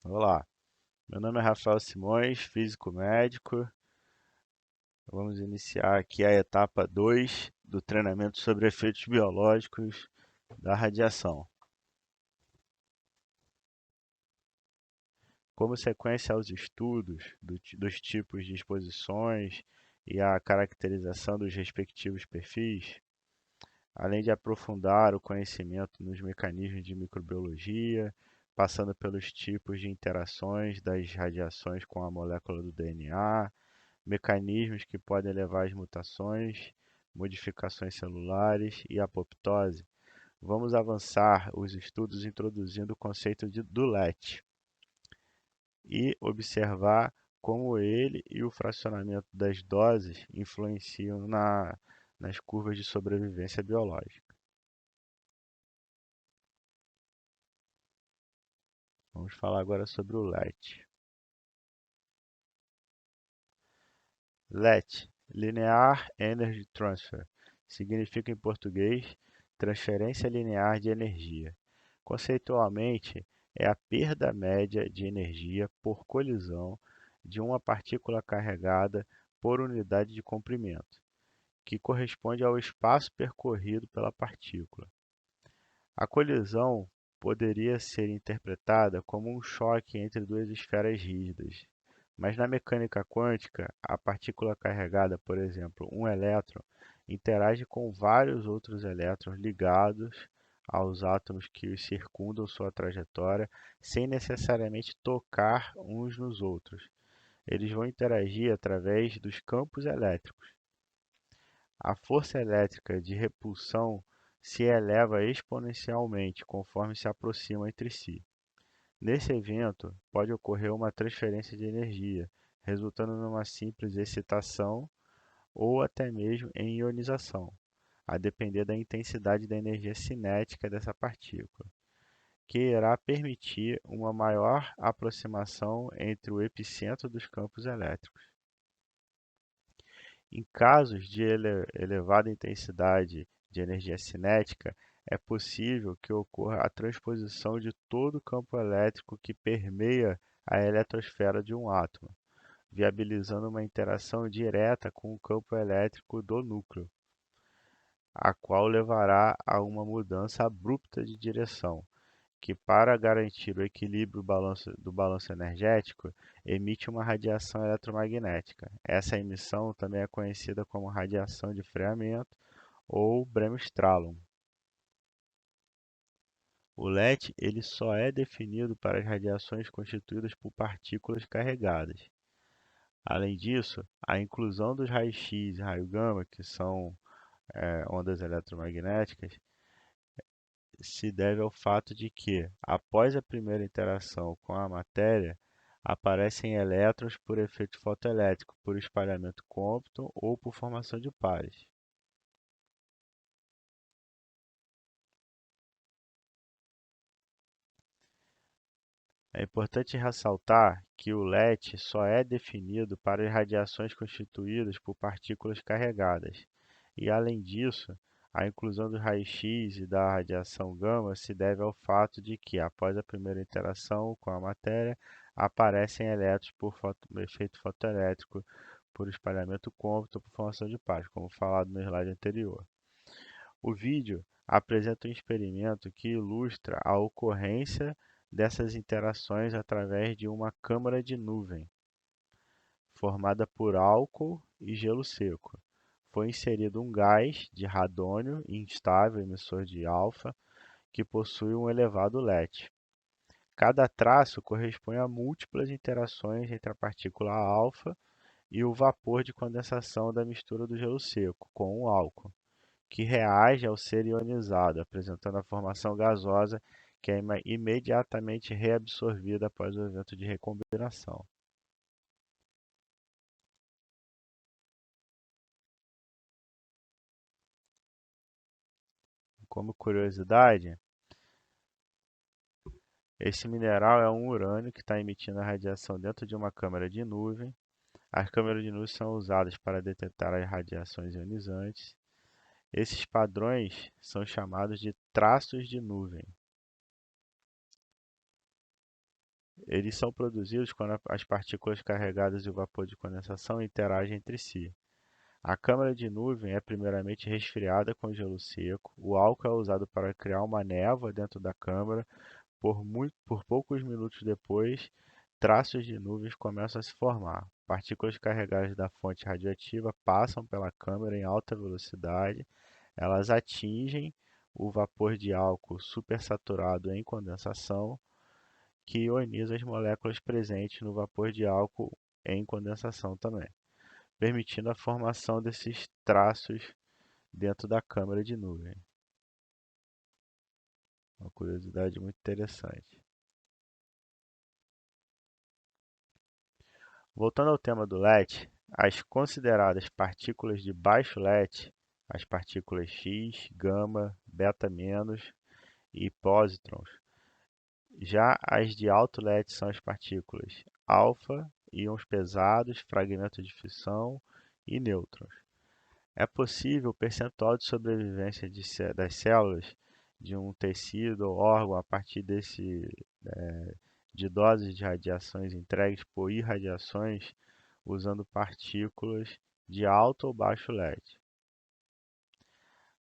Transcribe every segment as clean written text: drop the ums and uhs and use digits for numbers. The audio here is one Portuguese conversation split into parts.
Olá, meu nome é Rafael Simões, físico médico. Vamos iniciar aqui a etapa 2 do treinamento sobre efeitos biológicos da radiação. Como sequência aos estudos dos tipos de exposições e a caracterização dos respectivos perfis, além de aprofundar o conhecimento nos mecanismos de microbiologia, passando pelos tipos de interações das radiações com a molécula do DNA, mecanismos que podem levar às mutações, modificações celulares e apoptose, vamos avançar os estudos introduzindo o conceito do LET e observar como ele e o fracionamento das doses influenciam nas curvas de sobrevivência biológica. Vamos falar agora sobre o LET. LET, Linear Energy Transfer, significa em português transferência linear de energia. Conceitualmente, é a perda média de energia por colisão de uma partícula carregada por unidade de comprimento, que corresponde ao espaço percorrido pela partícula. A colisão poderia ser interpretada como um choque entre duas esferas rígidas, mas na mecânica quântica, a partícula carregada, por exemplo, um elétron, interage com vários outros elétrons ligados aos átomos que os circundam sua trajetória, sem necessariamente tocar uns nos outros. Eles vão interagir através dos campos elétricos. A força elétrica de repulsão se eleva exponencialmente conforme se aproximam entre si. Nesse evento, pode ocorrer uma transferência de energia, resultando numa simples excitação ou até mesmo em ionização, a depender da intensidade da energia cinética dessa partícula, que irá permitir uma maior aproximação entre o epicentro dos campos elétricos. Em casos de elevada intensidade de energia cinética, é possível que ocorra a transposição de todo o campo elétrico que permeia a eletrosfera de um átomo, viabilizando uma interação direta com o campo elétrico do núcleo, a qual levará a uma mudança abrupta de direção, que, para garantir o equilíbrio do balanço energético, emite uma radiação eletromagnética. Essa emissão também é conhecida como radiação de freamento ou bremsstrahlung. O LET ele só é definido para as radiações constituídas por partículas carregadas. Além disso, a inclusão dos raios-x e raio-gama, que são ondas eletromagnéticas, se deve ao fato de que, após a primeira interação com a matéria, aparecem elétrons por efeito fotoelétrico, por espalhamento Compton ou por formação de pares. É importante ressaltar que o LET só é definido para as radiações constituídas por partículas carregadas, e, além disso, a inclusão dos raios-x e da radiação gama se deve ao fato de que, após a primeira interação com a matéria, aparecem elétrons por efeito fotoelétrico, por espalhamento Compton ou por formação de pares, como falado no slide anterior. O vídeo apresenta um experimento que ilustra a ocorrência dessas interações através de uma câmara de nuvem, formada por álcool e gelo seco. Foi inserido um gás de radônio instável, emissor de alfa, que possui um elevado LET. Cada traço corresponde a múltiplas interações entre a partícula alfa e o vapor de condensação da mistura do gelo seco com o álcool, que reage ao ser ionizado, apresentando a formação gasosa que é imediatamente reabsorvida após o evento de recombinação. Como curiosidade, esse mineral é um urânio que está emitindo a radiação dentro de uma câmara de nuvem. As câmeras de nuvem são usadas para detectar as radiações ionizantes. Esses padrões são chamados de traços de nuvem. Eles são produzidos quando as partículas carregadas e o vapor de condensação interagem entre si. A câmara de nuvem é primeiramente resfriada com gelo seco. O álcool é usado para criar uma névoa dentro da câmara. Por poucos minutos depois, traços de nuvens começam a se formar. Partículas carregadas da fonte radioativa passam pela câmara em alta velocidade. Elas atingem o vapor de álcool supersaturado em condensação, que ioniza as moléculas presentes no vapor de álcool em condensação também, permitindo a formação desses traços dentro da câmara de nuvem. Uma curiosidade muito interessante. Voltando ao tema do LET, as consideradas partículas de baixo LET, as partículas X, gama, beta- e pósitrons. Já as de alto LET são as partículas alfa, íons pesados, fragmentos de fissão e nêutrons. É possível o percentual de sobrevivência das células de um tecido ou órgão a partir de doses de radiações entregues por irradiações usando partículas de alto ou baixo LET.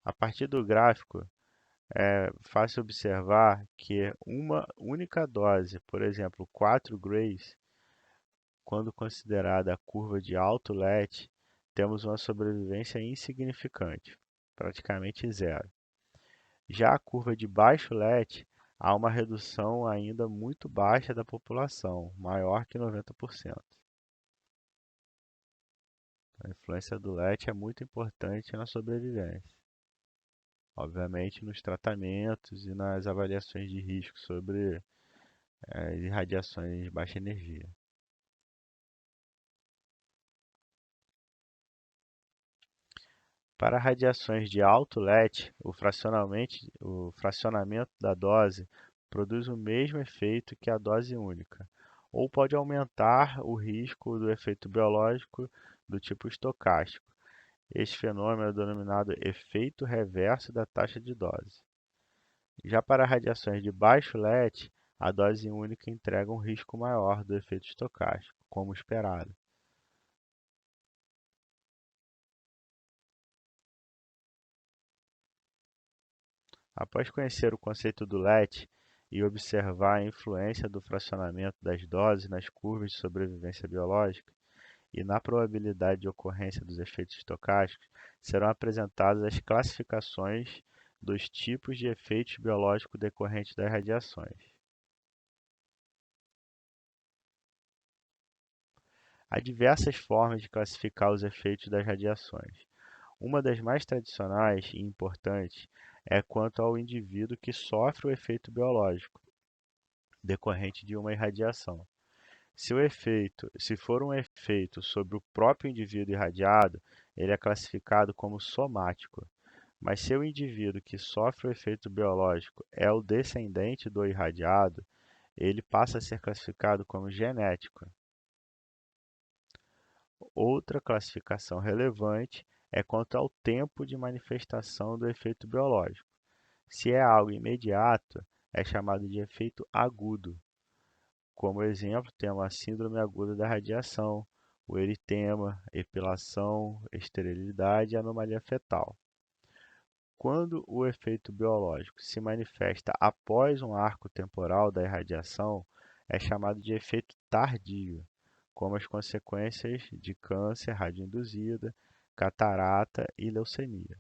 A partir do gráfico, é fácil observar que uma única dose, por exemplo, 4 grays, quando considerada a curva de alto LET, temos uma sobrevivência insignificante, praticamente zero. Já a curva de baixo LET, há uma redução ainda muito baixa da população, maior que 90%. A influência do LET é muito importante na sobrevivência. Obviamente, nos tratamentos e nas avaliações de risco sobre irradiações de baixa energia. Para radiações de alto LET, o fracionamento da dose produz o mesmo efeito que a dose única, ou pode aumentar o risco do efeito biológico do tipo estocástico. Este fenômeno é denominado efeito reverso da taxa de dose. Já para radiações de baixo LET, a dose única entrega um risco maior do efeito estocástico, como esperado. Após conhecer o conceito do LET e observar a influência do fracionamento das doses nas curvas de sobrevivência biológica e na probabilidade de ocorrência dos efeitos estocásticos, serão apresentadas as classificações dos tipos de efeitos biológicos decorrentes das radiações. Há diversas formas de classificar os efeitos das radiações. Uma das mais tradicionais e importantes é quanto ao indivíduo que sofre o efeito biológico decorrente de uma irradiação. Se for um efeito sobre o próprio indivíduo irradiado, ele é classificado como somático. Mas se o indivíduo que sofre o efeito biológico é o descendente do irradiado, ele passa a ser classificado como genético. Outra classificação relevante é quanto ao tempo de manifestação do efeito biológico. Se é algo imediato, é chamado de efeito agudo. Como exemplo, temos a síndrome aguda da radiação, o eritema, epilação, esterilidade e anomalia fetal. Quando o efeito biológico se manifesta após um arco temporal da irradiação, é chamado de efeito tardio, como as consequências de câncer radioinduzida, catarata e leucemia.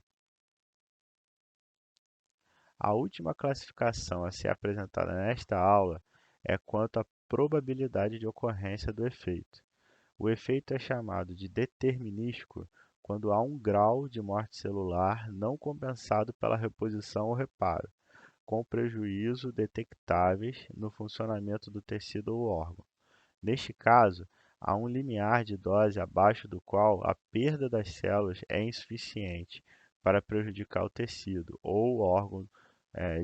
A última classificação a ser apresentada nesta aula é quanto à probabilidade de ocorrência do efeito. O efeito é chamado de determinístico quando há um grau de morte celular não compensado pela reposição ou reparo, com prejuízo detectáveis no funcionamento do tecido ou órgão. Neste caso, há um limiar de dose abaixo do qual a perda das células é insuficiente para prejudicar o tecido ou o órgão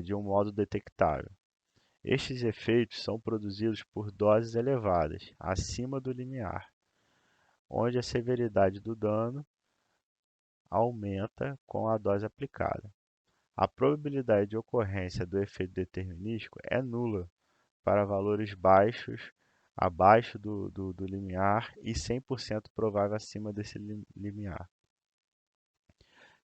de um modo detectável. Estes efeitos são produzidos por doses elevadas, acima do limiar, onde a severidade do dano aumenta com a dose aplicada. A probabilidade de ocorrência do efeito determinístico é nula para valores baixos, abaixo do limiar e 100% provável acima desse limiar.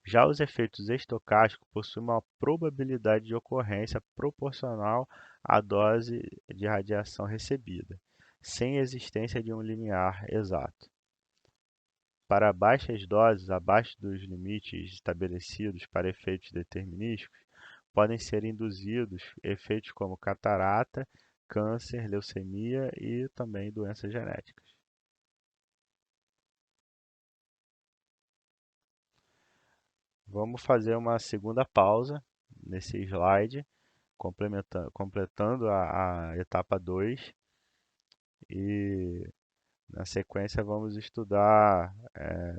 Já os efeitos estocásticos possuem uma probabilidade de ocorrência proporcional à dose de radiação recebida, sem existência de um limiar exato. Para baixas doses, abaixo dos limites estabelecidos para efeitos determinísticos, podem ser induzidos efeitos como catarata, câncer, leucemia e também doenças genéticas. Vamos fazer uma segunda pausa nesse slide, completando a etapa 2 e na sequência vamos estudar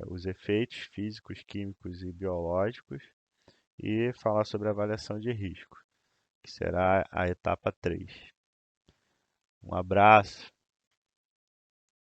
os efeitos físicos, químicos e biológicos e falar sobre a avaliação de risco, que será a etapa 3. Um abraço.